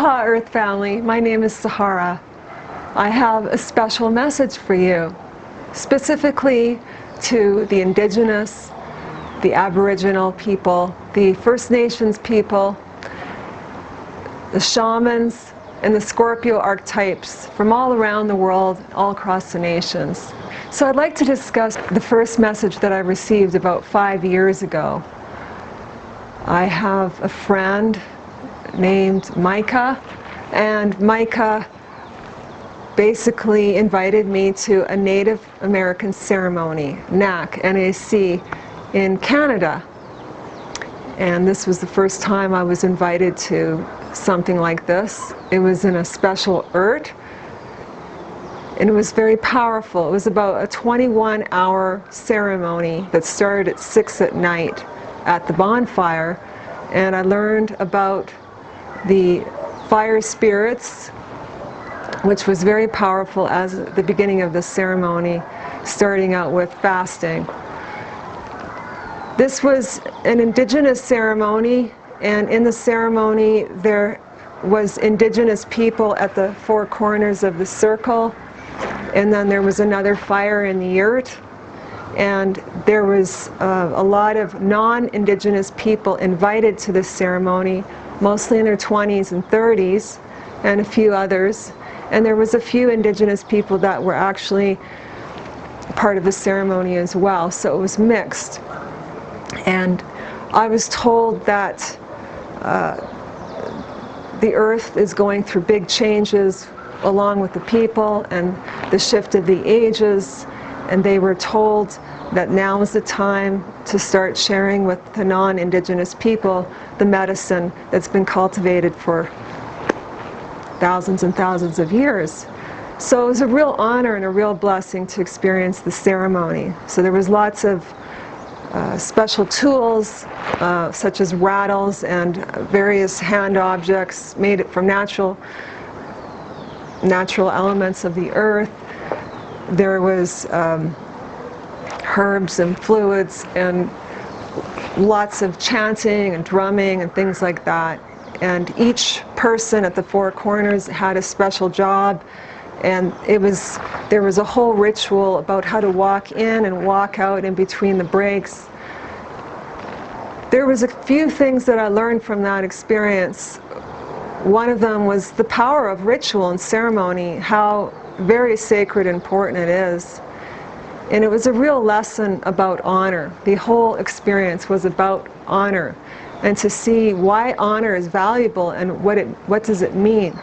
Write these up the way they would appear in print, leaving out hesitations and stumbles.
Aloha, Earth family. My name is Sahara. I have a special message for you, specifically to the indigenous, the Aboriginal people, the First Nations people, the shamans, and the Scorpio archetypes from all around the world, all across the nations. So I'd like to discuss the first message that I received about 5 years ago. I have a friend named Micah, and Micah basically invited me to a Native American ceremony, NAC, N-A-C, in Canada. And this was the first time I was invited to something like this. It was in a special yurt, and it was very powerful. It was about a 21-hour ceremony that started at 6 at night at the bonfire, and I learned about the fire spirits, which was very powerful as the beginning of the ceremony, starting out with fasting. This was an indigenous ceremony, and in the ceremony there was indigenous people at the four corners of the circle, and then there was another fire in the yurt, and there was a lot of non-indigenous people invited to this ceremony, mostly in their 20s and 30s, and a few others. And there was a few indigenous people that were actually part of the ceremony as well, so it was mixed. And I was told that the earth is going through big changes along with the people and the shift of the ages, and they were told that now is the time to start sharing with the non-indigenous people the medicine that's been cultivated for thousands and thousands of years. So it was a real honor and a real blessing to experience the ceremony. So there was lots of special tools, such as rattles and various hand objects made from natural elements of the earth. There was herbs and fluids and lots of chanting and drumming and things like that. And each person at the four corners had a special job, and there was a whole ritual about how to walk in and walk out in between the breaks. There was a few things that I learned from that experience. One of them was the power of ritual and ceremony, how very sacred and important it is. And it was a real lesson about honor. The whole experience was about honor, and to see why honor is valuable and what does it mean.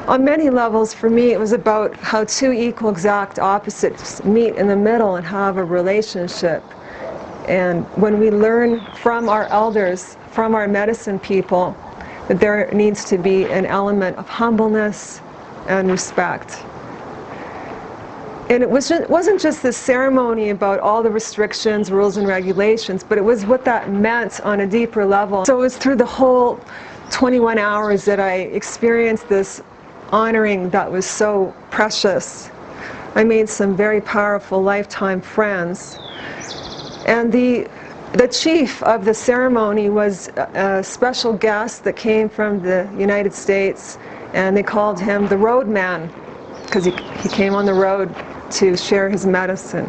On many levels, for me, it was about how two equal exact opposites meet in the middle and have a relationship. And when we learn from our elders, from our medicine people, that there needs to be an element of humbleness and respect. And it wasn't just this ceremony about all the restrictions, rules, and regulations, but it was what that meant on a deeper level. So it was through the whole 21 hours that I experienced this honoring that was so precious. I made some very powerful lifetime friends. And the chief of the ceremony was a special guest that came from the United States, and they called him the roadman, because he came on the road to share his medicine.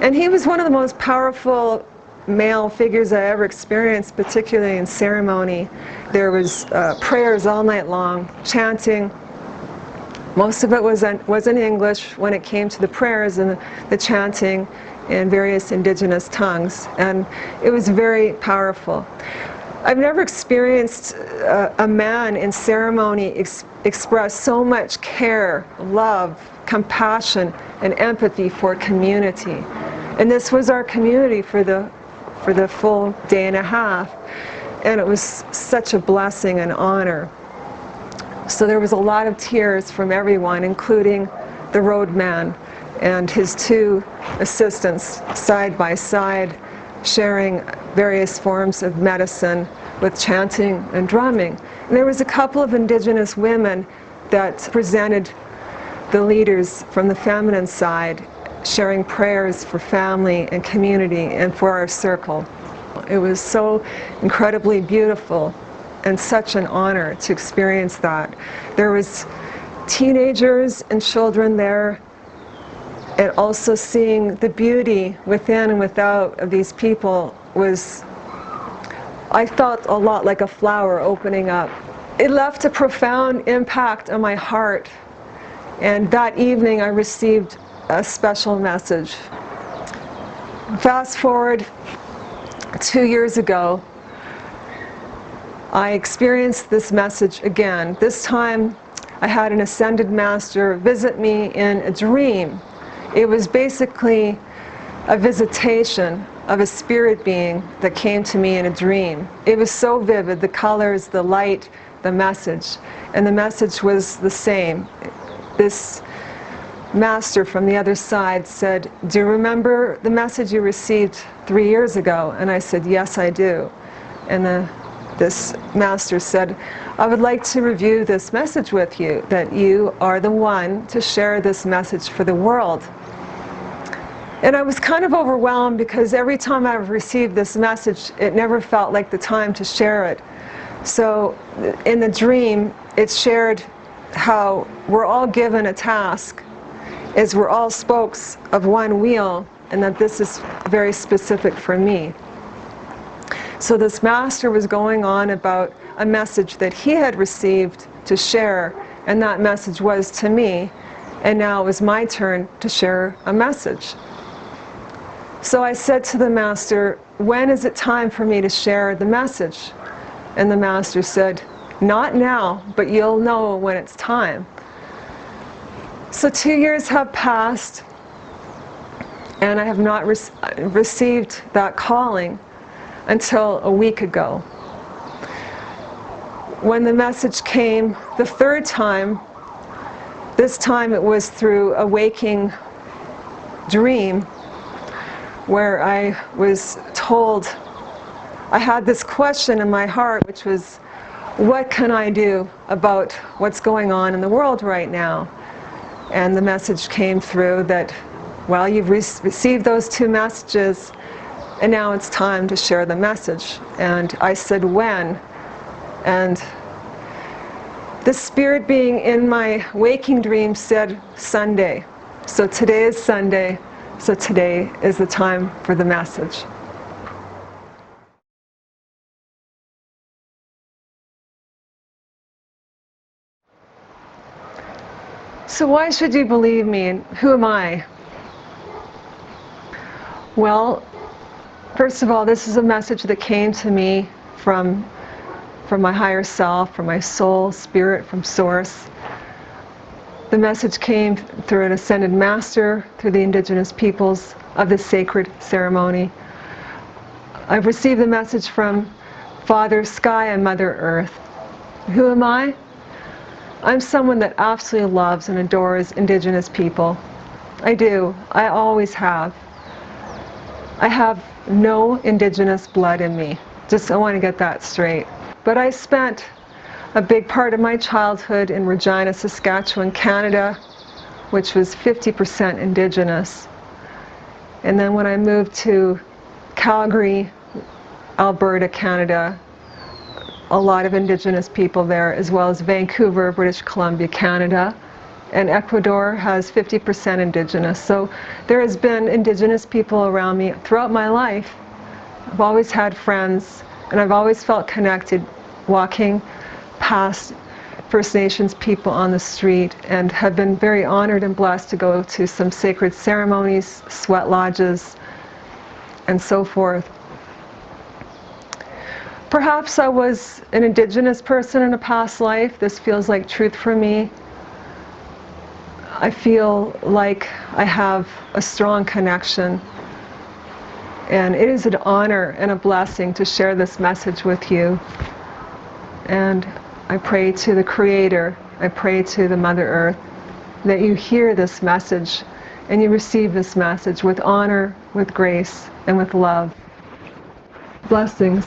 And he was one of the most powerful male figures I ever experienced, particularly in ceremony. There was prayers all night long, chanting. Most of it was in English when it came to the prayers and the chanting in various indigenous tongues, and it was very powerful. I've never experienced a man in ceremony express so much care, love, compassion, and empathy for community. And this was our community for the full day and a half, and it was such a blessing and honor. So there was a lot of tears from everyone, including the roadman and his two assistants side by side, sharing various forms of medicine with chanting and drumming. And there was a couple of indigenous women that presented the leaders from the feminine side, sharing prayers for family and community and for our circle. It was so incredibly beautiful. and such an honor to experience that. There was teenagers and children there, and also seeing the beauty within and without of these people was, I felt a lot like a flower opening up. It left a profound impact on my heart, and that evening I received a special message. Fast forward 2 years ago, I experienced this message again. This time I had an ascended master visit me in a dream. It was basically a visitation of a spirit being that came to me in a dream. It was so vivid, the colors, the light, the message. And the message was the same. This master from the other side said, "Do you remember the message you received 3 years ago?" And I said, "Yes, I do." And this master said, "I would like to review this message with you, that you are the one to share this message for the world." And I was kind of overwhelmed because every time I've received this message, it never felt like the time to share it. So in the dream, it shared how we're all given a task, is we're all spokes of one wheel, and that this is very specific for me. So this master was going on about a message that he had received to share, and that message was to me, and now it was my turn to share a message. So I said to the master, "When is it time for me to share the message?" And the master said, "Not now, but you'll know when it's time." So 2 years have passed, and I have not received that calling until a week ago. When the message came the third time, this time it was through a waking dream, where I was told, I had this question in my heart, which was, what can I do about what's going on in the world right now? And the message came through that, well, you've received those 2 messages, and now it's time to share the message. And I said, when? And the spirit being in my waking dream said, Sunday. So today is Sunday. So today is the time for the message. So why should you believe me, and who am I? Well, first of all, this is a message that came to me from my higher self, from my soul, spirit, from source. The message came through an ascended master, through the indigenous peoples of this sacred ceremony. I've received the message from Father Sky and Mother Earth. Who am I? I'm someone that absolutely loves and adores indigenous people. I do. I always have. I have no indigenous blood in me. I want to get that straight. But I spent a big part of my childhood in Regina, Saskatchewan, Canada, which was 50% indigenous. And then when I moved to Calgary, Alberta, Canada, a lot of indigenous people there, as well as Vancouver, British Columbia, Canada. And Ecuador has 50% indigenous. So there has been indigenous people around me throughout my life. I've always had friends, and I've always felt connected walking past First Nations people on the street, and have been very honored and blessed to go to some sacred ceremonies, sweat lodges, and so forth. Perhaps I was an indigenous person in a past life. This feels like truth for me. I feel like I have a strong connection, and it is an honor and a blessing to share this message with you. And I pray to the Creator, I pray to the Mother Earth, that you hear this message and you receive this message with honor, with grace, and with love. Blessings.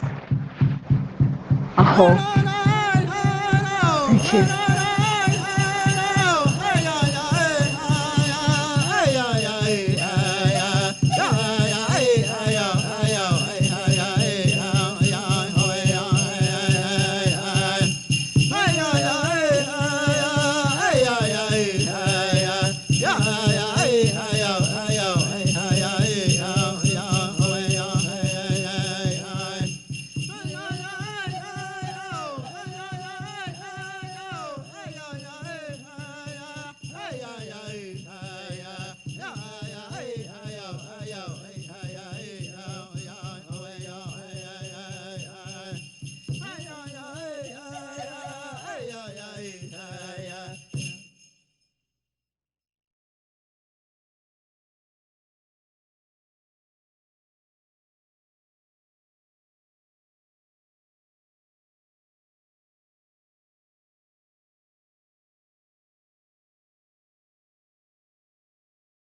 Aho. Thank you. Jai